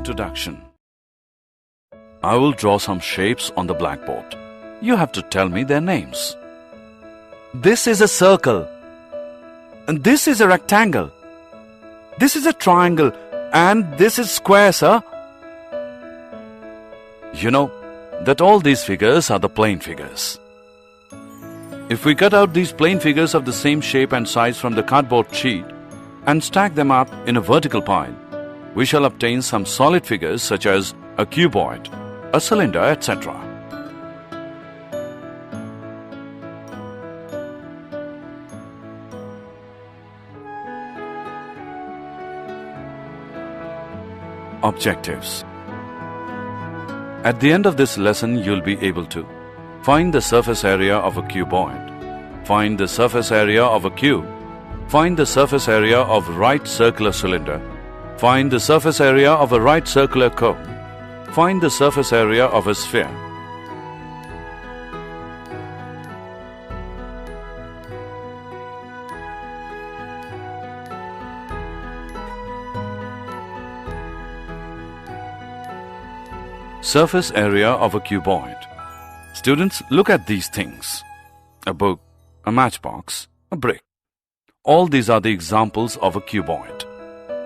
Introduction. I will draw some shapes on the blackboard. You have to tell me their names. This is a circle. And this is a rectangle. This is a triangle. And this is square, sir. You know that all these figures are the plane figures. If we cut out these plane figures of the same shape and size from the cardboard sheet and stack them up in a vertical pile, we shall obtain some solid figures such as a cuboid, a cylinder, etc. Objectives. At the end of this lesson, you'll be able to find the surface area of a cuboid, find the surface area of a cube, find the surface area of a right circular cylinder, find the surface area of a right circular cone, find the surface area of a sphere. Surface area of a cuboid. Students, look at these things. A book, a matchbox, a brick. All these are the examples of a cuboid.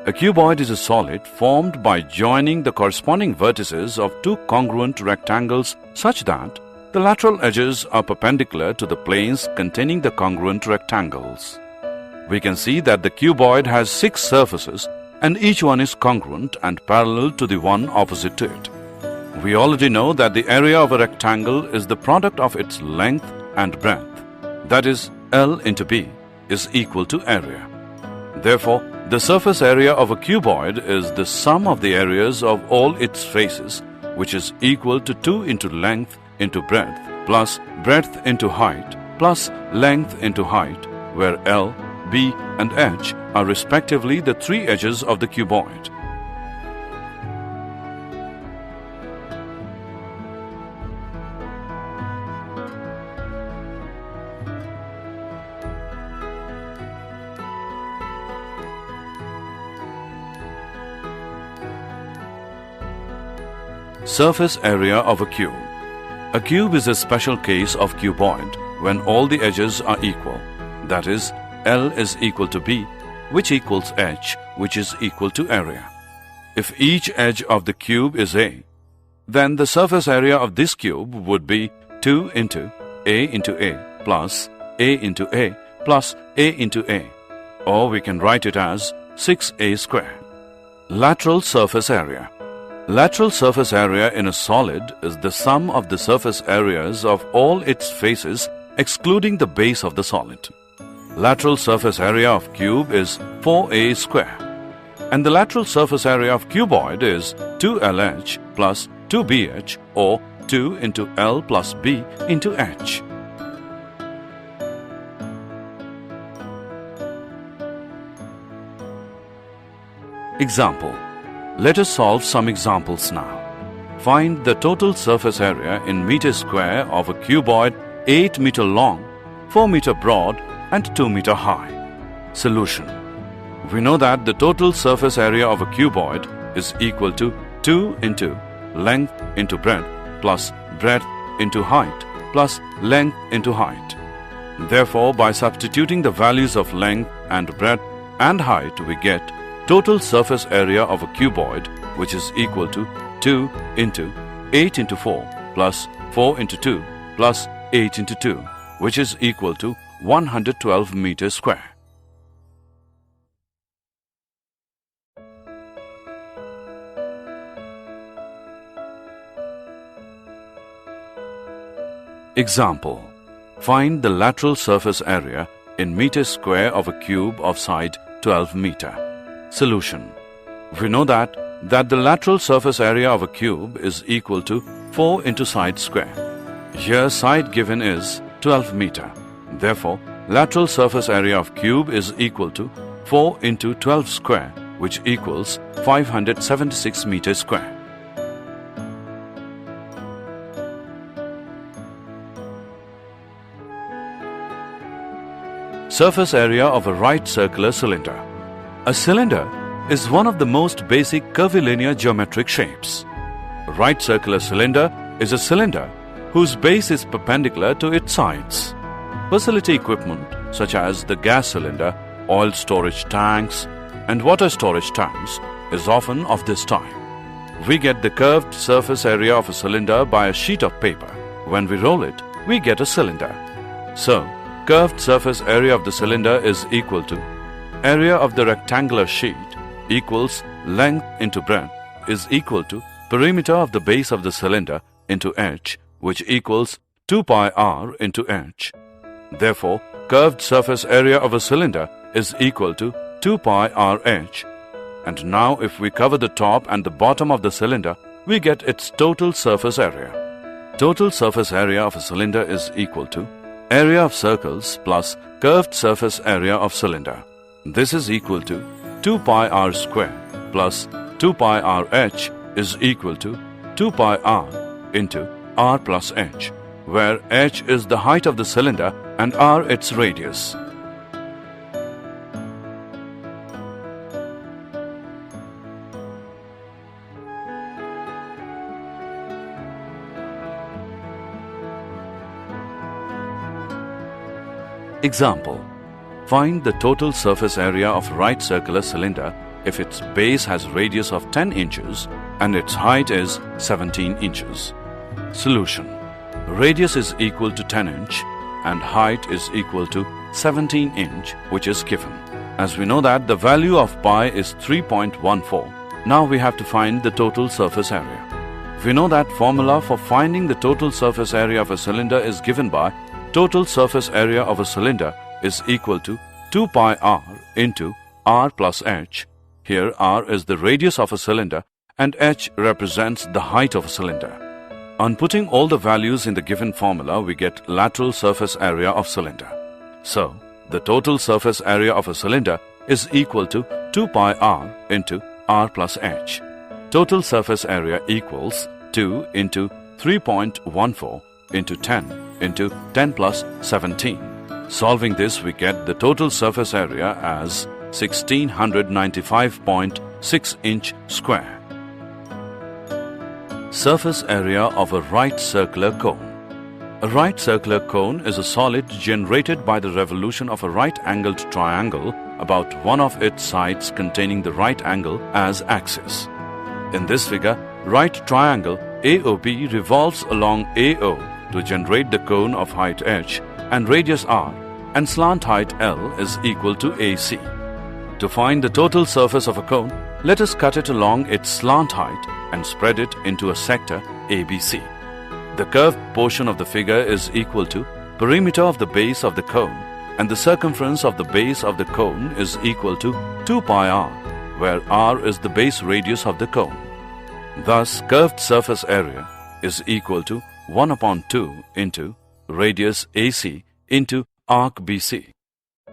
A cuboid is a solid formed by joining the corresponding vertices of two congruent rectangles such that the lateral edges are perpendicular to the planes containing the congruent rectangles. We can see that the cuboid has 6 surfaces and each one is congruent and parallel to the one opposite to it. We already know that the area of a rectangle is the product of its length and breadth. That is, L into B is equal to area. Therefore, the surface area of a cuboid is the sum of the areas of all its faces, which is equal to 2 into length into breadth plus breadth into height plus length into height, where L, B and H are respectively the 3 edges of the cuboid. Surface area of a cube. A cube is a special case of cuboid when all the edges are equal. That is, L is equal to B, which equals H, which is equal to area. If each edge of the cube is A, then the surface area of this cube would be 2 into A plus A into A plus A into A, or we can write it as 6A square. Lateral surface area. Lateral surface area in a solid is the sum of the surface areas of all its faces excluding the base of the solid. Lateral surface area of cube is 4A square, and the lateral surface area of cuboid is 2LH plus 2BH, or 2 into L plus B into H. Example. Let us solve some examples now. Find the total surface area in meters square of a cuboid 8 meter long, 4 meter broad and 2 meter high. Solution. We know that the total surface area of a cuboid is equal to 2 into length into breadth plus breadth into height plus length into height. Therefore, by substituting the values of length and breadth and height, we get total surface area of a cuboid, which is equal to 2 into 8 into 4 plus 4 into 2 plus 8 into 2, which is equal to 112 meters square. Example. Find the lateral surface area in meters square of a cube of side 12 meter. Solution. We know that the lateral surface area of a cube is equal to 4 into side square. Here side given is 12 meter. Therefore, lateral surface area of cube is equal to 4 into 12 square, which equals 576 meters square. Surface area of a right circular cylinder. A cylinder is one of the most basic curvilinear geometric shapes. A right circular cylinder is a cylinder whose base is perpendicular to its sides. Facility equipment such as the gas cylinder, oil storage tanks, and water storage tanks is often of this type. We get the curved surface area of a cylinder by a sheet of paper. When we roll it, we get a cylinder. So, curved surface area of the cylinder is equal to area of the rectangular sheet equals length into breadth is equal to perimeter of the base of the cylinder into h, which equals 2 pi r into h. Therefore, curved surface area of a cylinder is equal to 2 pi rh. And now if we cover the top and the bottom of the cylinder, we get its total surface area. Total surface area of a cylinder is equal to area of circles plus curved surface area of cylinder. This is equal to 2 pi r square plus 2 pi rh is equal to 2 pi r into r plus h, where h is the height of the cylinder and r its radius. Example: find the total surface area of right circular cylinder if its base has radius of 10 inches and its height is 17 inches. Solution: radius is equal to 10 inch and height is equal to 17 inch, which is given. As we know that the value of pi is 3.14, now we have to find the total surface area. We know that formula for finding the total surface area of a cylinder is given by total surface area of a cylinder is equal to 2 pi r into r plus h. Here r is the radius of a cylinder and h represents the height of a cylinder. On putting all the values in the given formula, we get lateral surface area of cylinder. So, the total surface area of a cylinder is equal to 2 pi r into r plus h. Total surface area equals 2 into 3.14 into 10 into 10 plus 17. Solving this, we get the total surface area as 1695.6 inch square. Surface area of a right circular cone. A right circular cone is a solid generated by the revolution of a right-angled triangle about one of its sides containing the right angle as axis. In this figure, right triangle AOB revolves along AO to generate the cone of height h and radius r, and slant height L is equal to AC. To find the total surface of a cone, let us cut it along its slant height and spread it into a sector ABC. The curved portion of the figure is equal to perimeter of the base of the cone, and the circumference of the base of the cone is equal to 2 pi r, where r is the base radius of the cone. Thus, curved surface area is equal to 1 upon 2 into radius AC into arc BC.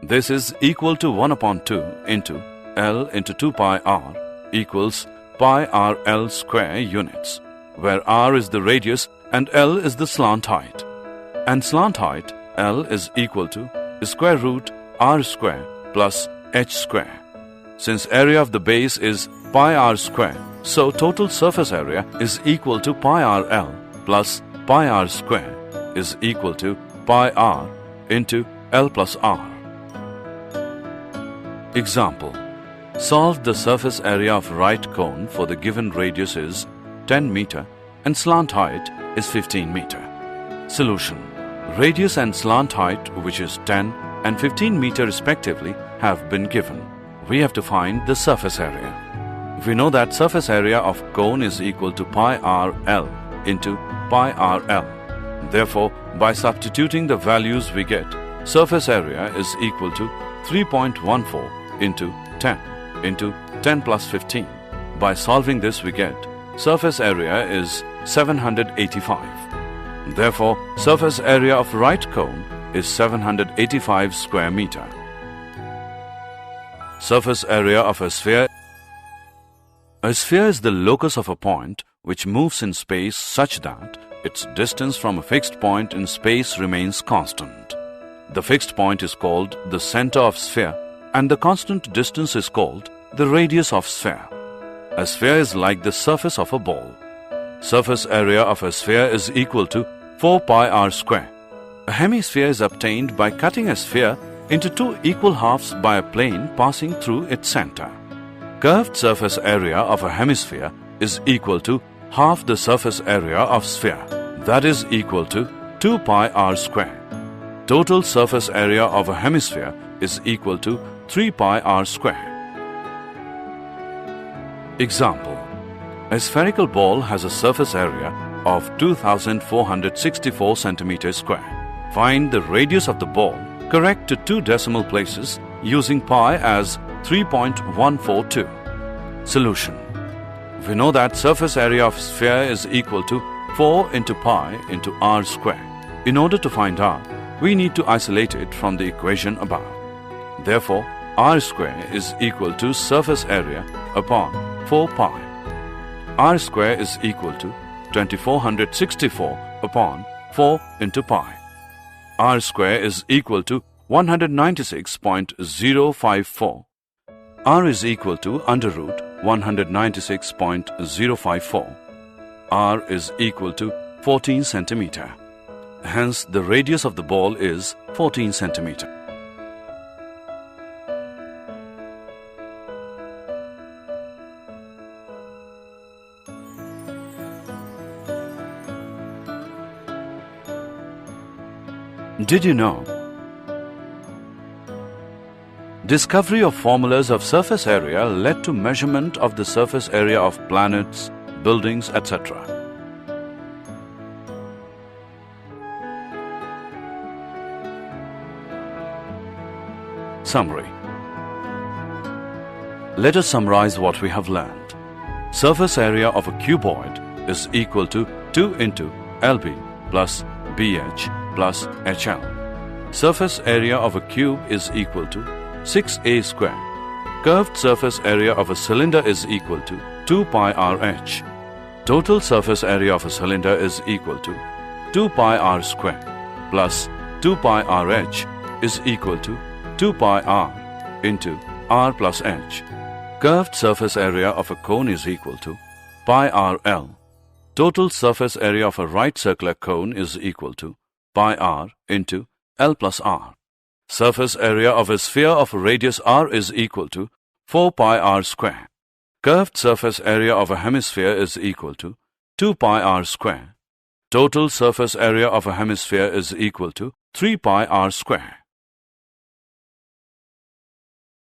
This is equal to 1 upon 2 into L into 2 pi r equals pi r L square units, where r is the radius and L is the slant height. And slant height L is equal to the square root r square plus h square. Since area of the base is pi r square, so total surface area is equal to pi r L plus pi r square is equal to pi r into L plus r. Example: solve the surface area of right cone for the given radius is 10 meter and slant height is 15 meter. Solution: radius and slant height, which is 10 and 15 meter respectively, have been given. We have to find the surface area. We know that surface area of cone is equal to pi r L into pi r L. Therefore, by substituting the values, we get surface area is equal to 3.14 into 10 into 10 plus 15. By solving this, we get surface area is 785. Therefore, surface area of right cone is 785 square meter. Surface area of a sphere. A sphere is the locus of a point which moves in space such that its distance from a fixed point in space remains constant. The fixed point is called the center of sphere and the constant distance is called the radius of sphere. A sphere is like the surface of a ball. Surface area of a sphere is equal to 4 pi r square. A hemisphere is obtained by cutting a sphere into two equal halves by a plane passing through its center. Curved surface area of a hemisphere is equal to half the surface area of sphere. That is equal to 2 pi r square. Total surface area of a hemisphere is equal to 3 pi r square. Example: a spherical ball has a surface area of 2464 centimeters square. Find the radius of the ball. Correct to two decimal places using pi as 3.142. Solution: we know that surface area of sphere is equal to 4 into pi into r square. In order to find r, we need to isolate it from the equation above. Therefore, r square is equal to surface area upon 4 pi. R square is equal to 2464 upon 4 into pi. R square is equal to 196.054. R is equal to under root 196.054. R is equal to 14 centimeter. Hence, the radius of the ball is 14 centimeter. Did you know? Discovery of formulas of surface area led to measurement of the surface area of planets, buildings, etc. Summary. Let us summarize what we have learned. Surface area of a cuboid is equal to 2 into LB plus BH plus HL. Surface area of a cube is equal to 6a square. Curved surface area of a cylinder is equal to 2 pi rh. Total surface area of a cylinder is equal to 2 pi r square plus 2 pi rh is equal to 2 pi r into r plus h. Curved surface area of a cone is equal to pi rl. Total surface area of a right circular cone is equal to pi r into L plus r. Surface area of a sphere of a radius r is equal to 4 pi r square. Curved surface area of a hemisphere is equal to 2 pi r square. Total surface area of a hemisphere is equal to 3 pi r square.